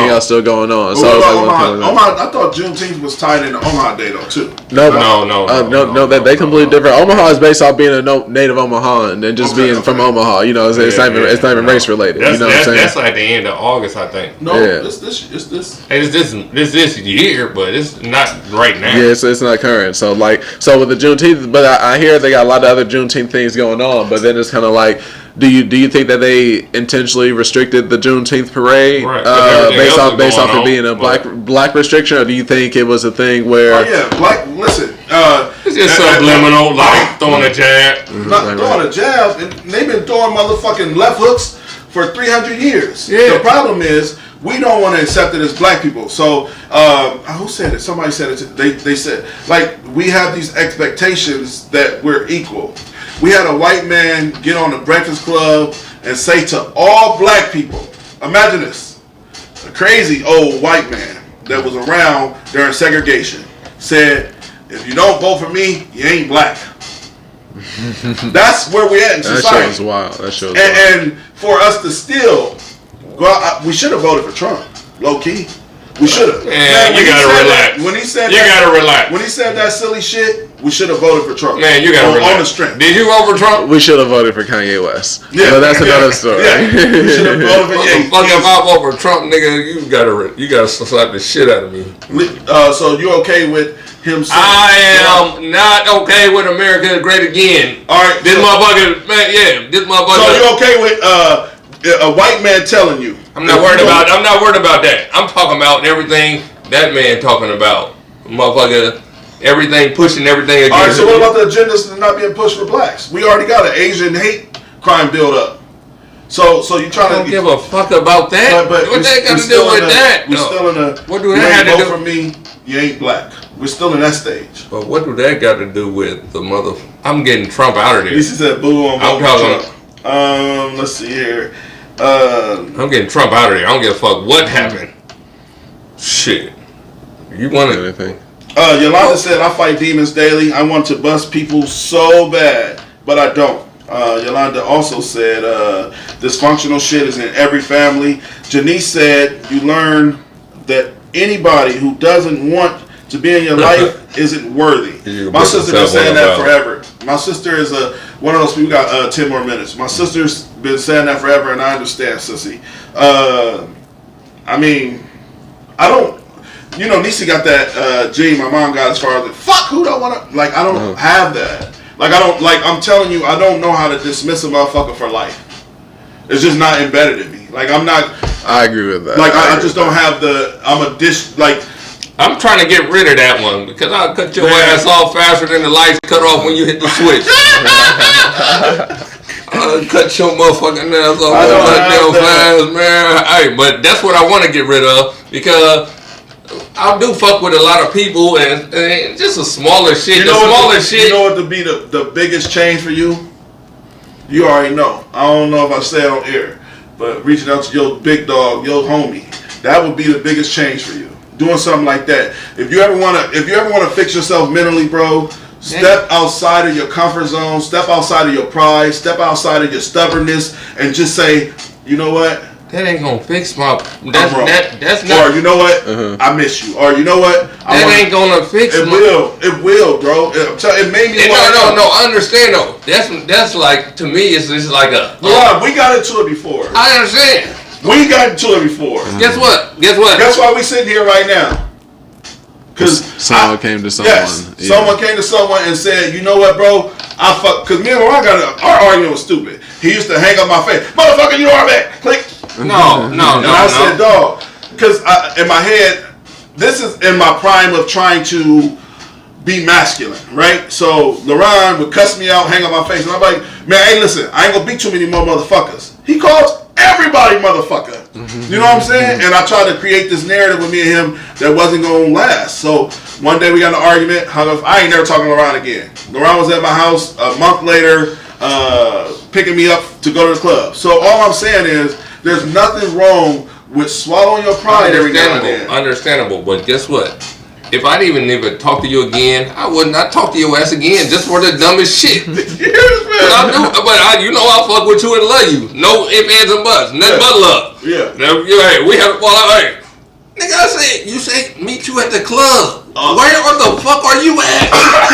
else still going on. So Omaha, I thought Juneteenth was tied into Omaha Day though too. No, they completely different. Omaha is based off being a native Omahaan and just being from Omaha. It's not even race related. That's, what I'm saying? That's like the end of August, I think. No, it's this year, but it's not right now. Yeah, it's not current. So with the Juneteenth. But I hear they got a lot of other Juneteenth things going on. But then it's kind of like, do you think that they intentionally restricted the Juneteenth parade based off it being a black restriction, or do you think it was a thing where? Oh yeah, black. Listen, it's just subliminal, like throwing a jab. Not throwing a jab, and they've been throwing motherfucking left hooks for 300 years. Yeah. The problem is, we don't want to accept it as black people. So, who said it? Somebody said it. They said, like, we have these expectations that we're equal. We had a white man get on the Breakfast Club and say to all black people, imagine this, a crazy old white man that was around during segregation said, if you don't vote for me, you ain't black. That's where we're at in society. That shows wild. And for us to still go out, we should have voted for Trump, low key. We should have. Man, you gotta relax. When he said When he said that silly shit, we should have voted for Trump. Man, you gotta relax. On the strength. Did you vote for Trump? We should have voted for Kanye West. Yeah, but that's another story. Yeah. We should have voted for Ye. Fuck, if I vote for Trump, nigga, you gotta slap the shit out of me. So you okay with him saying? I am not okay with America Great Again. All right, this motherfucker, man. Yeah, this motherfucker. So you okay with a white man telling you? I'm not worried about that. I'm talking about everything that man talking about, motherfucker. Everything pushing everything against. All right. So what about the agendas that are not being pushed for blacks? We already got an Asian hate crime build up. So you trying to? I don't give a fuck about that. But what that got to do with that? We're still in a. What do that have to do? For me, you ain't black. We're still in that stage. But what do that got to do with the mother? I'm getting Trump out of there. He said, "Boo on Trump." Let's see here. I'm getting Trump out of there. I don't give a fuck what happened. Shit. You want anything? Yolanda said, I fight demons daily. I want to bust people so bad, but I don't. Yolanda also said, dysfunctional shit is in every family. Janice said, you learn that anybody who doesn't want to be in your life isn't worthy. My sister's been saying that forever. My sister is one of those people. We got 10 more minutes. My sister's been saying that forever, and I understand, sissy. I mean, I don't. You know, Nisi got that gene my mom got as far as fuck who don't want to. Like, I don't have that. Like, I don't. Like, I'm telling you, I don't know how to dismiss a motherfucker for life. It's just not embedded in me. Like, I'm not. I agree with that. Like, I just don't have the. I'm a dish. Like, I'm trying to get rid of that one because I'll cut your ass off faster than the lights cut off when you hit the switch. I'll cut your motherfucking ass off goddamn fast, man. Hey, but that's what I want to get rid of because I do fuck with a lot of people and just a smaller shit. You know what would be the biggest change for you? You already know. I don't know if I say it on air, but reaching out to your big dog, your homie, that would be the biggest change for you. Doing something like that. If you ever wanna fix yourself mentally, bro, step outside of your comfort zone, step outside of your pride, step outside of your stubbornness, and just say, you know what? That ain't gonna fix my. That's not. Or you know what? I miss you. Or you know what? Ain't gonna fix. It will, bro. It made me. No. I understand though. That's like to me. It's just like a. We got into it before. I understand. We got into it before. Guess what? That's why we sitting here right now. Because someone came to someone. Yes, someone came to someone and said, you know what, bro? I fuck. Because me and Ron our argument was stupid. He used to hang up my face. Motherfucker, you know I'm at. Click. No. And I said, dog. Because in my head, this is in my prime of trying to be masculine, right? So LaRon would cuss me out, hang on my face, and I'm like, man, hey, listen, I ain't gonna beat too many more motherfuckers. He calls everybody motherfucker. You know what I'm saying? And I tried to create this narrative with me and him that wasn't gonna last. So one day we got in an argument. I ain't never talking to LaRon again. LaRon was at my house a month later, picking me up to go to the club. So all I'm saying is, there's nothing wrong with swallowing your pride every now and then. Understandable, but guess what? If I didn't even talk to you again, I would not talk to your ass again just for the dumbest shit. Yes, man. You know I fuck with you and love you. No ifs, ands, and buts. Nothing but love. Yeah. Now, hey, we have to fall out. Hey, nigga, I said, you say meet you at the club. Where the fuck are you at?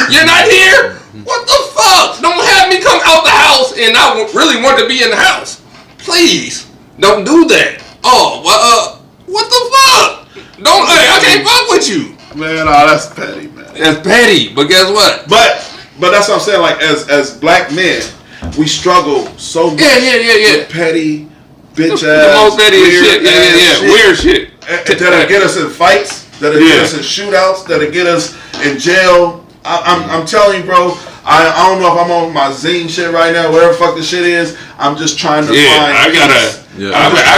You're not here? What the fuck? Don't have me come out the house and I really want to be in the house. Please, don't do that. Oh, well, what the fuck? Don't, hey, I can't fuck with you. Man, that's petty, man. That's petty, but guess what? But that's what I'm saying. Like as black men, we struggle so much. Yeah. With petty, bitch ass, the most petty shit. Yeah. Weird shit. That'll get us in fights. That'll get us in shootouts. That'll get us in jail. I'm telling you, bro. I don't know if I'm on my zine shit right now. Whatever the fuck the shit is, I'm just trying to find. I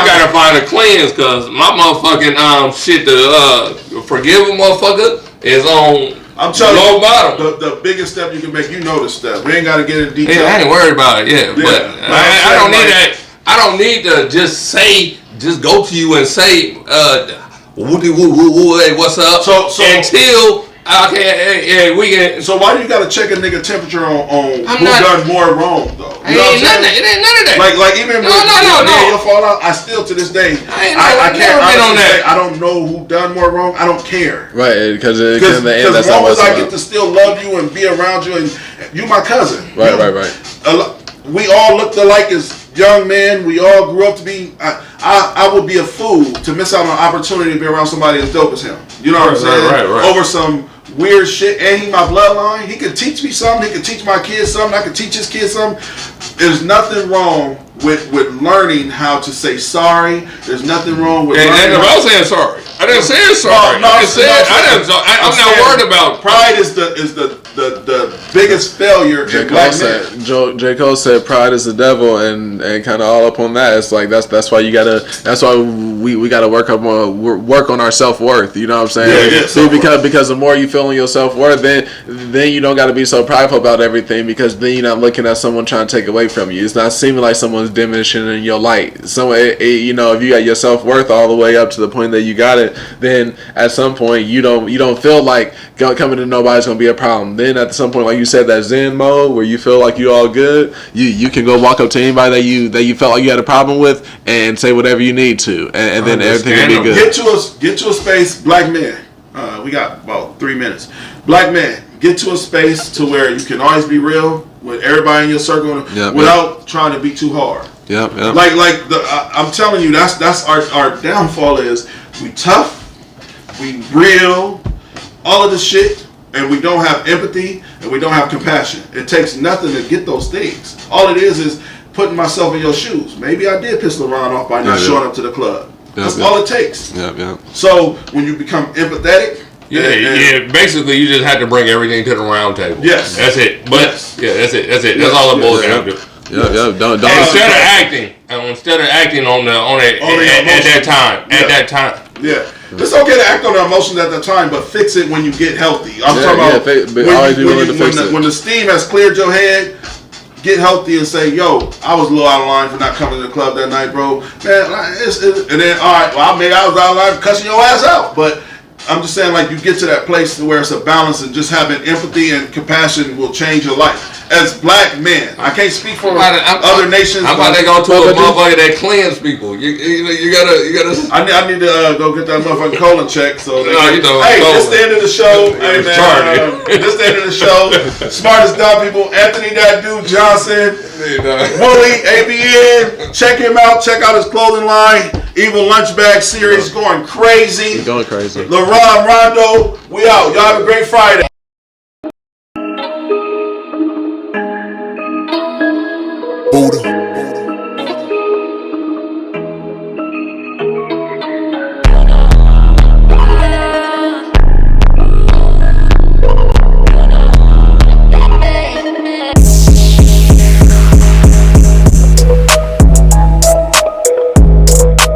gotta find a cleanse because my motherfucking shit to forgive a motherfucker is on. I'm telling low you, bottom. The biggest step you can make, you know the step. We ain't got to get in detail. Yeah, I ain't worried about it. But I don't need that. I don't need to just go to you and say, hey, what's up? So until. Okay, we can. So why do you gotta check a nigga temperature on who done more wrong though? You know what I'm saying? It ain't none of that. Like even when you'll fall out, I still to this day I can't honestly say I don't know who done more wrong. I don't care. Right, because as long as I get to still love you and be around you and you my cousin. Right. We all looked alike as young men. We all grew up to be. I would be a fool to miss out on an opportunity to be around somebody as dope as him. You know what I'm saying? Right. Over some weird shit, and he my bloodline. He could teach me something. He could teach my kids something. I could teach his kids something. There's nothing wrong with learning how to say sorry. There's nothing wrong with. And about saying sorry. I didn't say sorry. I'm not worried about. Pride is the biggest failure in black men. J. Cole said pride is the devil, and kind of all up on that. It's like that's why you gotta. That's why we gotta work on our self-worth. You know what I'm saying? Yeah. See, because the more you feel in your self-worth, then you don't gotta be so prideful about everything, because then you're not looking at someone trying to take away from you. It's not seeming like someone's diminishing in your light. So if you got your self-worth all the way up to the point that you got it, then at some point you don't feel like coming to nobody's gonna be a problem. Then at some point, like you said, that Zen mode where you feel like you all good, you can go walk up to anybody that you felt like you had a problem with and say whatever you need to, and then everything will be good. Get to a space, black men. We got about 3 minutes. Black men, get to a space to where you can always be real with everybody in your circle without trying to be too hard. Yep. I'm telling you, that's our downfall is we tough, we real, all of the shit, and we don't have empathy and we don't have compassion. It takes nothing to get those things. All it is putting myself in your shoes. Maybe I did piss LaRon off by not showing up to the club. That's all it takes. Yeah. So when you become empathetic, basically you just have to bring everything to the round table. Yes, that's it. But that's it. That's all it boils down to. Yeah. Don't. Instead of acting on it at that time. Yeah. It's okay to act on the emotions at the time, but fix it when you get healthy. I'm talking about when the steam has cleared your head, get healthy and say, yo, I was a little out of line for not coming to the club that night, bro. Man, and then, all right, well, maybe I was out of line for cussing your ass out, but I'm just saying, like, you get to that place where it's a balance, and just having empathy and compassion will change your life. As black men, I can't speak for other nations. I'm about to go to a motherfucker that cleanse people. You gotta. I need to go get that motherfucking colon check. So hey, this the end of the show. Hey man, this the end of the show. Smartest dumb people. Anthony that dude Johnson, Wooly ABN. Check him out. Check out his clothing line. Evil Lunch Bag series going crazy. Going crazy. LaRon Rondo. We out. Y'all have a great Friday.